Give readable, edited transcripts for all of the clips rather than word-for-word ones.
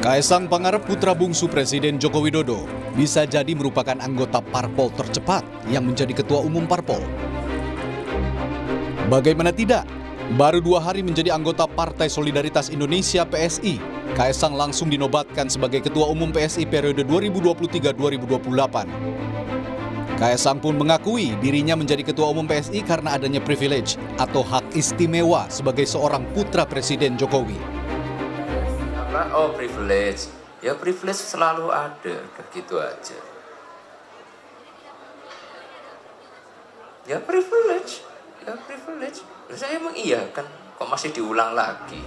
Kaesang Pangarep putra bungsu Presiden Joko Widodo bisa jadi merupakan anggota parpol tercepat yang menjadi ketua umum parpol. Bagaimana tidak? Baru 2 hari menjadi anggota Partai Solidaritas Indonesia PSI, Kaesang langsung dinobatkan sebagai ketua umum PSI periode 2023-2028. Kaesang pun mengakui dirinya menjadi ketua umum PSI karena adanya privilege atau hak istimewa sebagai seorang putra Presiden Jokowi. Oh, privilege. Ya privilege selalu ada, gitu aja. Ya privilege. Saya mengiyakan, kok masih diulang lagi.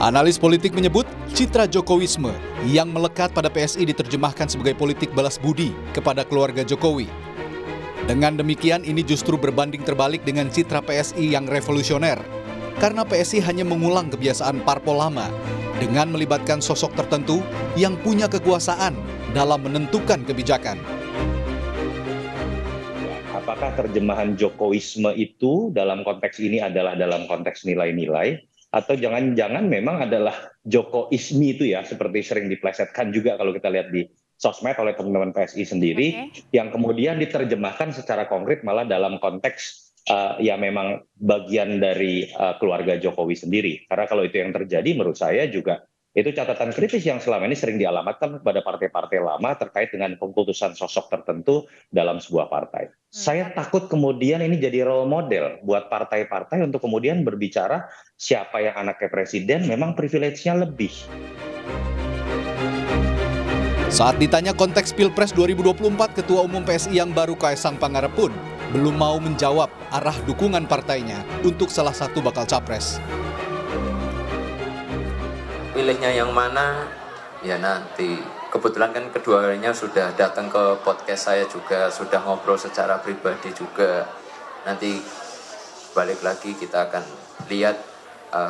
Analis politik menyebut citra Jokowisme yang melekat pada PSI diterjemahkan sebagai politik balas budi kepada keluarga Jokowi. Dengan demikian ini justru berbanding terbalik dengan citra PSI yang revolusioner. Karena PSI hanya mengulang kebiasaan parpol lama dengan melibatkan sosok tertentu yang punya kekuasaan dalam menentukan kebijakan. Apakah terjemahan Jokowisme itu dalam konteks ini adalah dalam konteks nilai-nilai, atau jangan-jangan memang adalah Jokoisme itu ya, seperti sering diplesetkan juga kalau kita lihat di sosmed oleh teman-teman PSI sendiri, yang kemudian diterjemahkan secara konkret malah dalam konteks ya memang bagian dari keluarga Jokowi sendiri. Karena kalau itu yang terjadi menurut saya juga itu catatan kritis yang selama ini sering dialamatkan kepada partai-partai lama terkait dengan keputusan sosok tertentu dalam sebuah partai. Saya takut kemudian ini jadi role model buat partai-partai untuk kemudian berbicara siapa yang anaknya presiden memang privilege-nya lebih. Saat ditanya konteks Pilpres 2024, Ketua Umum PSI yang baru Kaesang Pangarep pun belum mau menjawab arah dukungan partainya untuk salah satu bakal capres. Pilihnya yang mana? Ya nanti. Kebetulan kan keduanya sudah datang ke podcast saya juga, sudah ngobrol secara pribadi juga. Nanti balik lagi kita akan lihat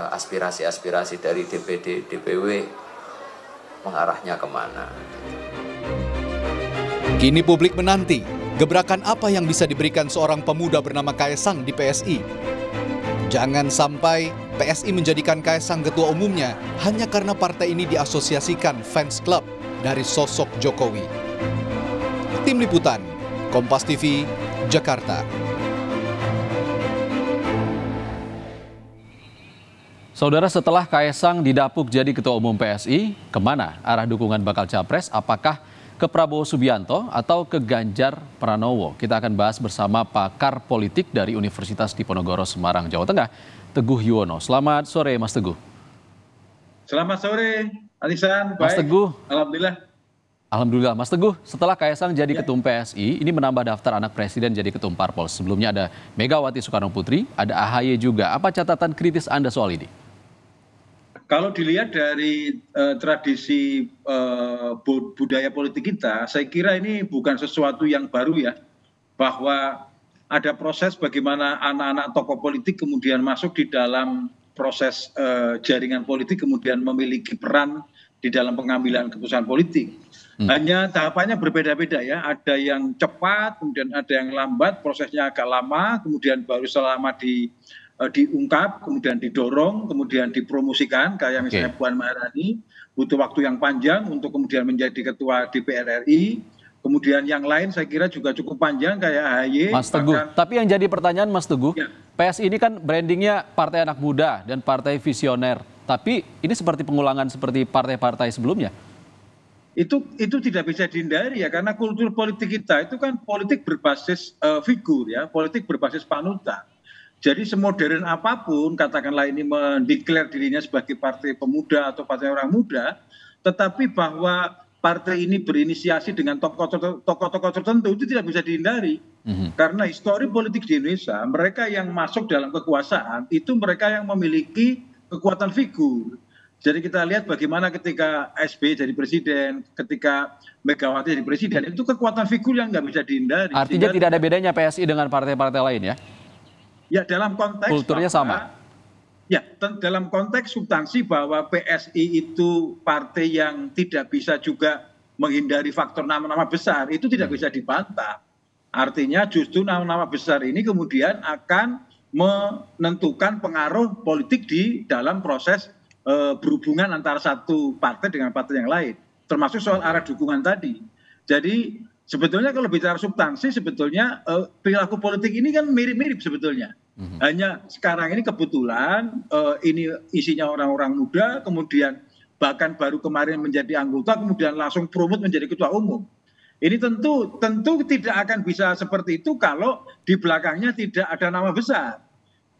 aspirasi-aspirasi dari DPD, DPW mengarahnya kemana. Kini publik menanti gebrakan apa yang bisa diberikan seorang pemuda bernama Kaesang di PSI. Jangan sampai PSI menjadikan Kaesang ketua umumnya hanya karena partai ini diasosiasikan fans club dari sosok Jokowi. Tim Liputan, Kompas TV, Jakarta. Saudara, setelah Kaesang didapuk jadi ketua umum PSI, kemana arah dukungan bakal capres? Apakah ke Prabowo Subianto atau ke Ganjar Pranowo? Kita akan bahas bersama pakar politik dari Universitas Diponegoro Semarang, Jawa Tengah, Teguh Yuwono. Selamat sore, Mas Teguh. Selamat sore, Alisan. Mas Teguh. Alhamdulillah, Mas Teguh, setelah Kaesang jadi ketum PSI, ini menambah daftar anak presiden jadi ketum parpol. Sebelumnya ada Megawati Soekarno Putri, ada AHY juga. Apa catatan kritis Anda soal ini? Kalau dilihat dari tradisi budaya politik kita, saya kira ini bukan sesuatu yang baru ya, bahwa ada proses bagaimana anak-anak tokoh politik kemudian masuk di dalam proses jaringan politik, kemudian memiliki peran di dalam pengambilan keputusan politik. Hanya tahapannya berbeda-beda ya, ada yang cepat, kemudian ada yang lambat, prosesnya agak lama, kemudian baru selama diungkap, kemudian didorong, kemudian dipromosikan, kayak misalnya Puan Maharani, butuh waktu yang panjang untuk kemudian menjadi ketua DPR RI. Kemudian yang lain saya kira juga cukup panjang kayak AHY. Mas Teguh, tapi yang jadi pertanyaan Mas Teguh, ya. PSI ini kan brandingnya partai anak muda dan partai visioner. Tapi ini seperti pengulangan seperti partai-partai sebelumnya. Itu tidak bisa dihindari ya, karena kultur politik kita itu kan politik berbasis figur ya, politik berbasis panutan. Jadi semodern apapun, katakanlah ini mendeklar dirinya sebagai partai pemuda atau partai orang muda, tetapi bahwa partai ini berinisiasi dengan tokoh-tokoh tertentu itu tidak bisa dihindari. Karena histori politik di Indonesia, mereka yang masuk dalam kekuasaan itu mereka yang memiliki kekuatan figur. Jadi kita lihat bagaimana ketika SBY jadi presiden, ketika Megawati jadi presiden, itu kekuatan figur yang nggak bisa dihindari. Artinya tidak ada bedanya PSI dengan partai-partai lain ya? Ya dalam konteks kulturnya sama. Ya dalam konteks substansi bahwa PSI itu partai yang tidak bisa juga menghindari faktor nama-nama besar, itu tidak bisa dibantah. Artinya justru nama-nama besar ini kemudian akan menentukan pengaruh politik di dalam proses berhubungan antara satu partai dengan partai yang lain, termasuk soal arah dukungan tadi. Jadi sebetulnya kalau bicara substansi, sebetulnya perilaku politik ini kan mirip-mirip sebetulnya. Hanya sekarang ini kebetulan ini isinya orang-orang muda, kemudian bahkan baru kemarin menjadi anggota, kemudian langsung promote menjadi ketua umum. Ini tentu tidak akan bisa seperti itu kalau di belakangnya tidak ada nama besar.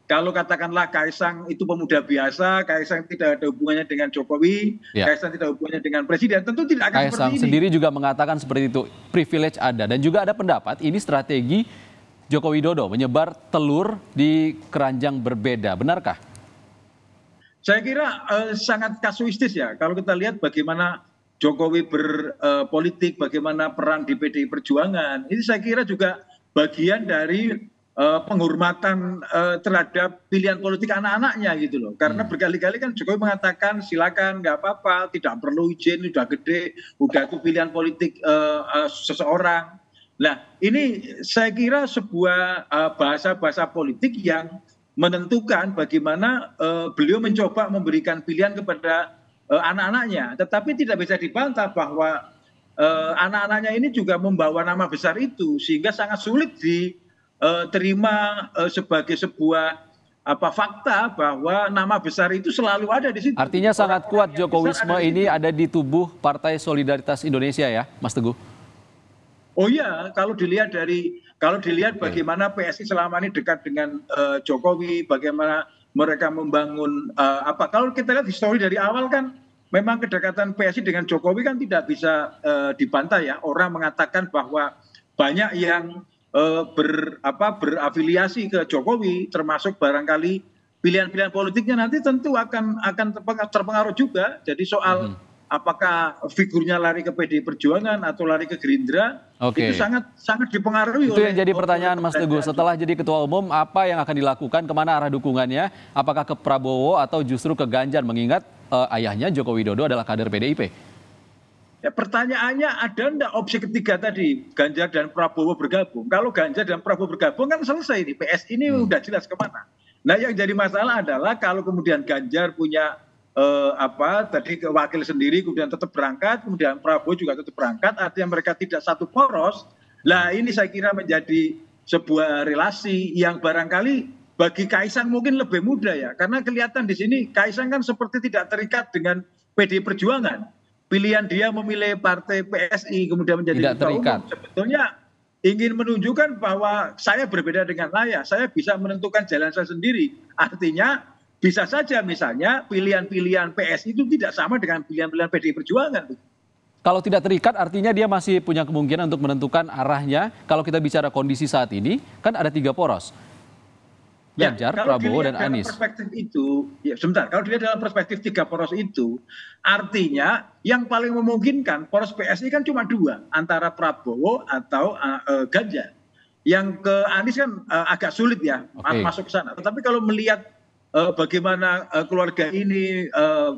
Kalau katakanlah Kaisang itu pemuda biasa, Kaisang tidak ada hubungannya dengan Jokowi, Kaisang tidak ada hubungannya dengan Presiden, tentu tidak akan Kaisang seperti ini. sendiri juga mengatakan seperti itu, privilege ada. Dan juga ada pendapat ini strategi Joko Widodo menyebar telur di keranjang berbeda. Benarkah? Saya kira sangat kasuistis ya. Kalau kita lihat bagaimana Jokowi berpolitik, bagaimana peran di PDI Perjuangan, ini saya kira juga bagian dari penghormatan terhadap pilihan politik anak-anaknya gitu loh. Karena berkali-kali kan Jokowi mengatakan silakan nggak apa-apa, tidak perlu izin, udah gede, udah itu pilihan politik seseorang. Nah ini saya kira sebuah bahasa-bahasa politik yang menentukan bagaimana beliau mencoba memberikan pilihan kepada anak-anaknya. Tetapi tidak bisa dibantah bahwa anak-anaknya ini juga membawa nama besar itu, sehingga sangat sulit diterima sebagai sebuah fakta bahwa nama besar itu selalu ada di situ. Artinya sangat kuat Jokowisme ini ada di tubuh Partai Solidaritas Indonesia ya, Mas Teguh? Oh iya, kalau dilihat bagaimana PSI selama ini dekat dengan Jokowi, bagaimana mereka membangun kalau kita lihat histori dari awal kan memang kedekatan PSI dengan Jokowi kan tidak bisa dibantah ya. Orang mengatakan bahwa banyak yang berafiliasi ke Jokowi, termasuk barangkali pilihan-pilihan politiknya nanti tentu akan terpengaruh juga. Jadi soal apakah figurnya lari ke PDI Perjuangan atau lari ke Gerindra, itu sangat dipengaruhi. Itu yang jadi pertanyaan Mas Teguh. Setelah jadi ketua umum, apa yang akan dilakukan, kemana arah dukungannya? Apakah ke Prabowo atau justru ke Ganjar, mengingat ayahnya Joko Widodo adalah kader PDIP? Ya, pertanyaannya ada enggak opsi ketiga tadi, Ganjar dan Prabowo bergabung? Kalau Ganjar dan Prabowo bergabung kan selesai ini, PS ini udah jelas kemana. Nah yang jadi masalah adalah kalau kemudian Ganjar punya tadi wakil sendiri kemudian tetap berangkat, kemudian Prabowo juga tetap berangkat, artinya mereka tidak satu poros. Nah ini saya kira menjadi sebuah relasi yang barangkali bagi Kaisang mungkin lebih mudah ya, karena kelihatan di sini Kaisang kan seperti tidak terikat dengan PDI Perjuangan. Pilihan dia memilih partai PSI kemudian menjadi ketua umum sebetulnya ingin menunjukkan bahwa saya berbeda dengan saya bisa menentukan jalan saya sendiri. Artinya bisa saja misalnya pilihan-pilihan PSI itu tidak sama dengan pilihan-pilihan PDI Perjuangan. Kalau tidak terikat artinya dia masih punya kemungkinan untuk menentukan arahnya. Kalau kita bicara kondisi saat ini kan ada 3 poros. Ganjar, Prabowo, dan Anies. Perspektif itu, ya sebentar, kalau dilihat dalam perspektif 3 poros itu, artinya yang paling memungkinkan poros PSI kan cuma 2, antara Prabowo atau Ganjar. Yang ke Anies kan agak sulit ya masuk ke sana. Tetapi kalau melihat bagaimana keluarga ini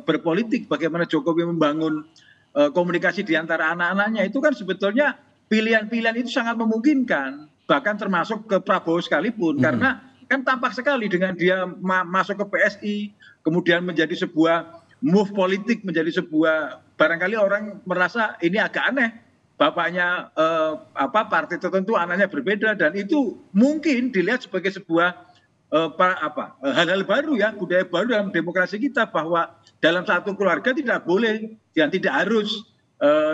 berpolitik, bagaimana Jokowi membangun komunikasi di antara anak-anaknya, itu kan sebetulnya pilihan-pilihan itu sangat memungkinkan, bahkan termasuk ke Prabowo sekalipun, karena kan tampak sekali dengan dia masuk ke PSI, kemudian menjadi sebuah move politik, menjadi sebuah barangkali orang merasa ini agak aneh, bapaknya partai tertentu, anaknya berbeda, dan itu mungkin dilihat sebagai sebuah hal-hal baru ya, budaya baru dalam demokrasi kita, bahwa dalam satu keluarga tidak boleh dan tidak harus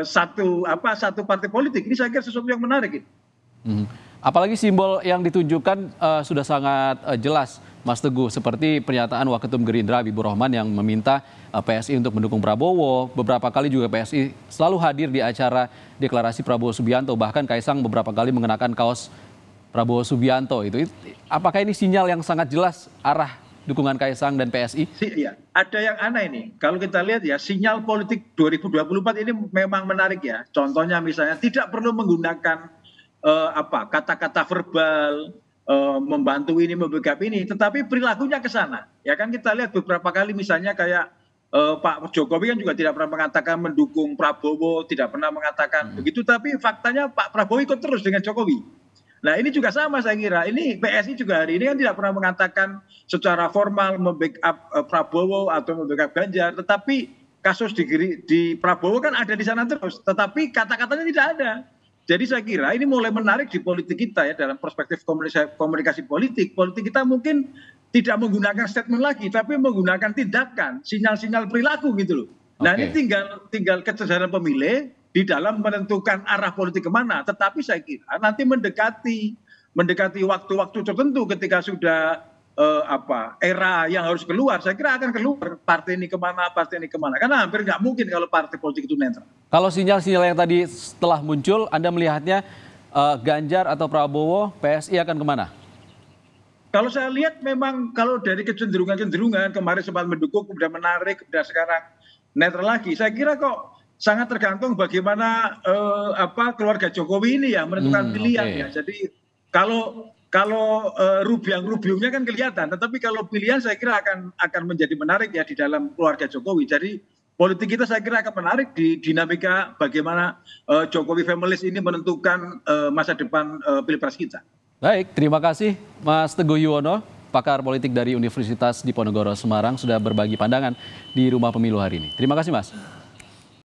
satu partai politik. Ini saya kira sesuatu yang menarik. Apalagi simbol yang ditunjukkan sudah sangat jelas, Mas Teguh, seperti pernyataan Waketum Gerindra Habibur Rahman yang meminta PSI untuk mendukung Prabowo. Beberapa kali juga PSI selalu hadir di acara deklarasi Prabowo Subianto, bahkan Kaisang beberapa kali mengenakan kaos Prabowo Subianto itu. Apakah ini sinyal yang sangat jelas arah dukungan Kaisang dan PSI? Ya, ada yang aneh nih. Kalau kita lihat ya, sinyal politik 2024 ini memang menarik ya. Contohnya misalnya tidak perlu menggunakan kata-kata verbal, membantu ini, membackup ini, tetapi perilakunya ke sana. Ya kan kita lihat beberapa kali misalnya kayak Pak Jokowi kan juga tidak pernah mengatakan mendukung Prabowo, tidak pernah mengatakan begitu, tapi faktanya Pak Prabowo ikut terus dengan Jokowi. Nah ini juga sama saya kira. Ini PSI juga hari ini kan tidak pernah mengatakan secara formal membackup Prabowo atau membackup Ganjar. Tetapi kasus di Prabowo kan ada di sana terus. Tetapi kata-katanya tidak ada. Jadi saya kira ini mulai menarik di politik kita ya dalam perspektif komunikasi politik. Politik kita mungkin tidak menggunakan statement lagi, tapi menggunakan tindakan, sinyal-sinyal perilaku gitu loh. Nah ini tinggal kecerdasan pemilih di dalam menentukan arah politik kemana. Tetapi saya kira nanti mendekati waktu-waktu tertentu ketika sudah era yang harus keluar, saya kira akan keluar partai ini kemana, karena hampir nggak mungkin kalau partai politik itu netral. Kalau sinyal-sinyal yang tadi setelah muncul, Anda melihatnya Ganjar atau Prabowo, PSI akan kemana? Kalau saya lihat memang kalau dari kecenderungan kemarin sempat mendukung, kemudian menarik, kemudian sekarang netral lagi. Saya kira kok sangat tergantung bagaimana keluarga Jokowi ini ya menentukan pilihan ya. Jadi kalau rubiang-rubiungnya kan kelihatan, tetapi kalau pilihan saya kira akan menjadi menarik ya di dalam keluarga Jokowi. Jadi politik kita saya kira akan menarik di dinamika bagaimana Jokowi families ini menentukan masa depan Pilpres kita. Baik, terima kasih Mas Teguh Yuwono, pakar politik dari Universitas Diponegoro Semarang sudah berbagi pandangan di Rumah Pemilu hari ini. Terima kasih Mas.